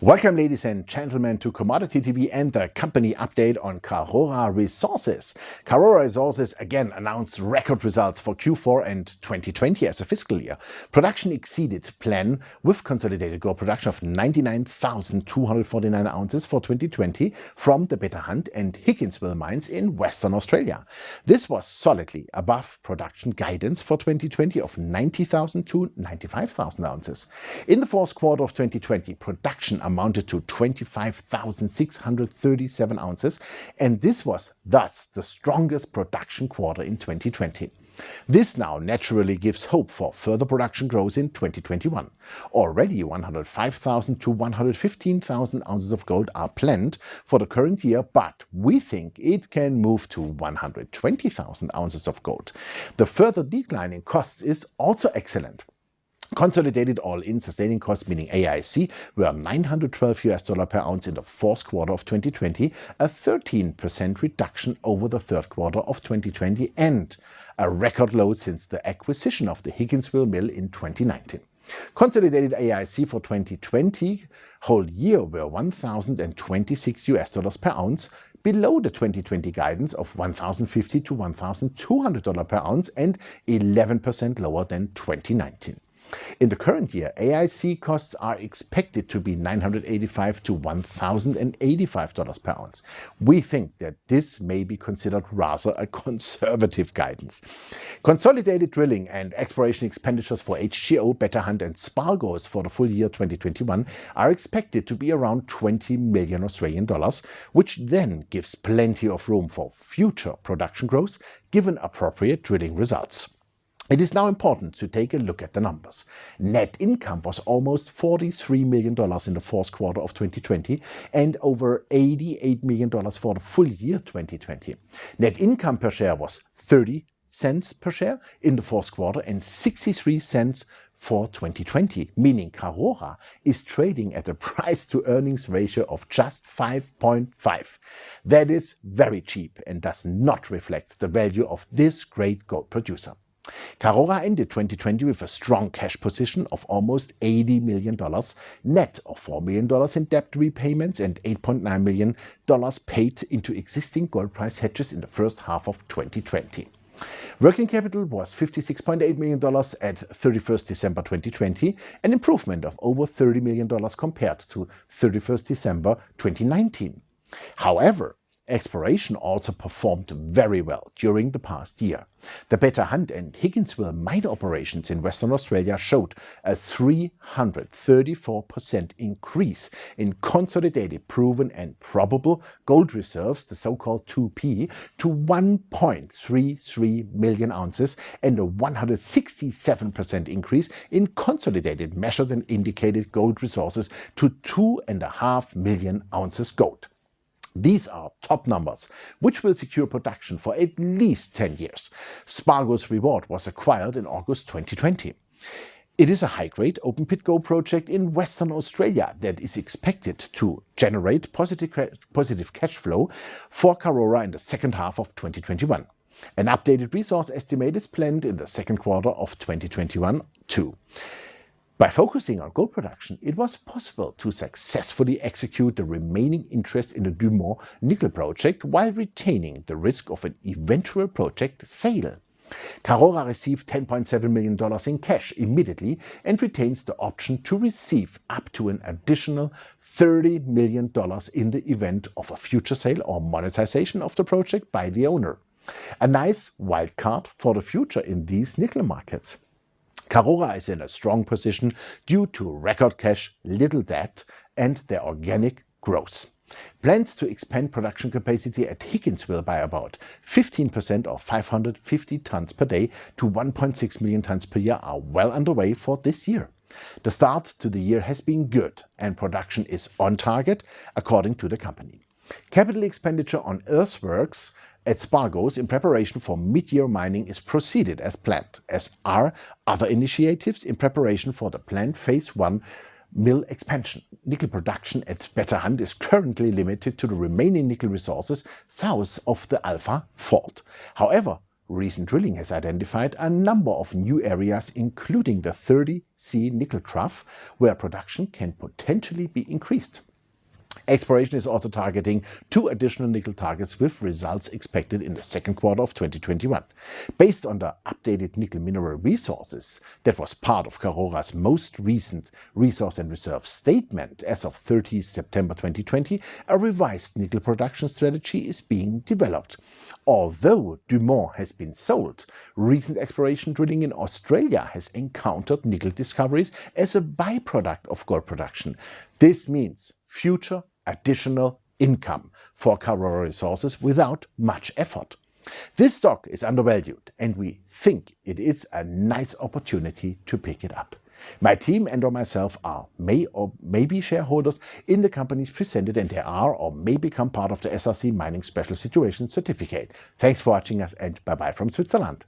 Welcome, ladies and gentlemen, to Commodity TV and the company update on Karora Resources. Karora Resources again announced record results for Q4 and 2020 as a fiscal year. Production exceeded plan with consolidated gold production of 99,249 ounces for 2020 from the Beta Hunt and Higginsville mines in Western Australia. This was solidly above production guidance for 2020 of 90,000 to 95,000 ounces. In the fourth quarter of 2020, production amounted to 25,637 ounces, and this was thus the strongest production quarter in 2020. This now naturally gives hope for further production growth in 2021. Already 105,000 to 115,000 ounces of gold are planned for the current year, but we think it can move to 120,000 ounces of gold. The further decline in costs is also excellent. Consolidated all-in sustaining costs, meaning AIC, were $912 per ounce in the fourth quarter of 2020, a 13% reduction over the third quarter of 2020 and a record low since the acquisition of the Higginsville mill in 2019. Consolidated AIC for 2020 whole year were $1,026 per ounce, below the 2020 guidance of $1,050 to $1,200 per ounce and 11% lower than 2019. In the current year, AIC costs are expected to be $985 to $1,085 per ounce. We think that this may be considered rather a conservative guidance. Consolidated drilling and exploration expenditures for HGO, Beta Hunt and Spargos for the full year 2021 are expected to be around 20 million Australian dollars, which then gives plenty of room for future production growth given appropriate drilling results. It is now important to take a look at the numbers. Net income was almost $43 million in the fourth quarter of 2020 and over $88 million for the full year 2020. Net income per share was 30 cents per share in the fourth quarter and 63 cents for 2020, meaning Karora is trading at a price-to-earnings ratio of just 5.5. That is very cheap and does not reflect the value of this great gold producer. Karora ended 2020 with a strong cash position of almost $80 million, net of $4 million in debt repayments and $8.9 million paid into existing gold price hedges in the first half of 2020. Working capital was $56.8 million at 31st December 2020, an improvement of over $30 million compared to 31st December 2019. However, exploration also performed very well during the past year. The Beta Hunt and Higginsville mine operations in Western Australia showed a 334% increase in consolidated proven and probable gold reserves, the so-called 2P, to 1.33 million ounces and a 167% increase in consolidated measured and indicated gold resources to 2.5 million ounces gold. These are top numbers, which will secure production for at least 10 years. Spargos Reward was acquired in August 2020. It is a high-grade open-pit gold project in Western Australia that is expected to generate positive cash flow for Karora in the second half of 2021. An updated resource estimate is planned in the second quarter of 2021 too. By focusing on gold production, it was possible to successfully execute the remaining interest in the Dumont nickel project while retaining the risk of an eventual project sale. Karora received $10.7 million in cash immediately and retains the option to receive up to an additional $30 million in the event of a future sale or monetization of the project by the owner. A nice wildcard for the future in these nickel markets. Karora is in a strong position due to record cash, little debt, and their organic growth. Plans to expand production capacity at Higginsville by about 15% or 550 tons per day to 1.6 million tons per year are well underway for this year. The start to the year has been good and production is on target, according to the company. Capital expenditure on earthworks at Spargos in preparation for mid-year mining is proceeded as planned, as are other initiatives in preparation for the planned Phase 1 mill expansion. Nickel production at Beta Hunt is currently limited to the remaining nickel resources south of the Alpha Fault. However, Recent drilling has identified a number of new areas, including the 30C nickel trough, where production can potentially be increased. Exploration is also targeting 2 additional nickel targets with results expected in the second quarter of 2021. Based on the updated nickel mineral resources that was part of Karora's most recent resource and reserve statement as of 30 September 2020, a revised nickel production strategy is being developed. Although Dumont has been sold, recent exploration drilling in Australia has encountered nickel discoveries as a byproduct of gold production. This means future additional income for Karora Resources without much effort. This stock is undervalued and we think it is a nice opportunity to pick it up. My team and or myself are may or may be shareholders in the companies presented, and they are or may become part of the SRC Mining Special Situation Certificate. Thanks for watching us, and bye bye from Switzerland.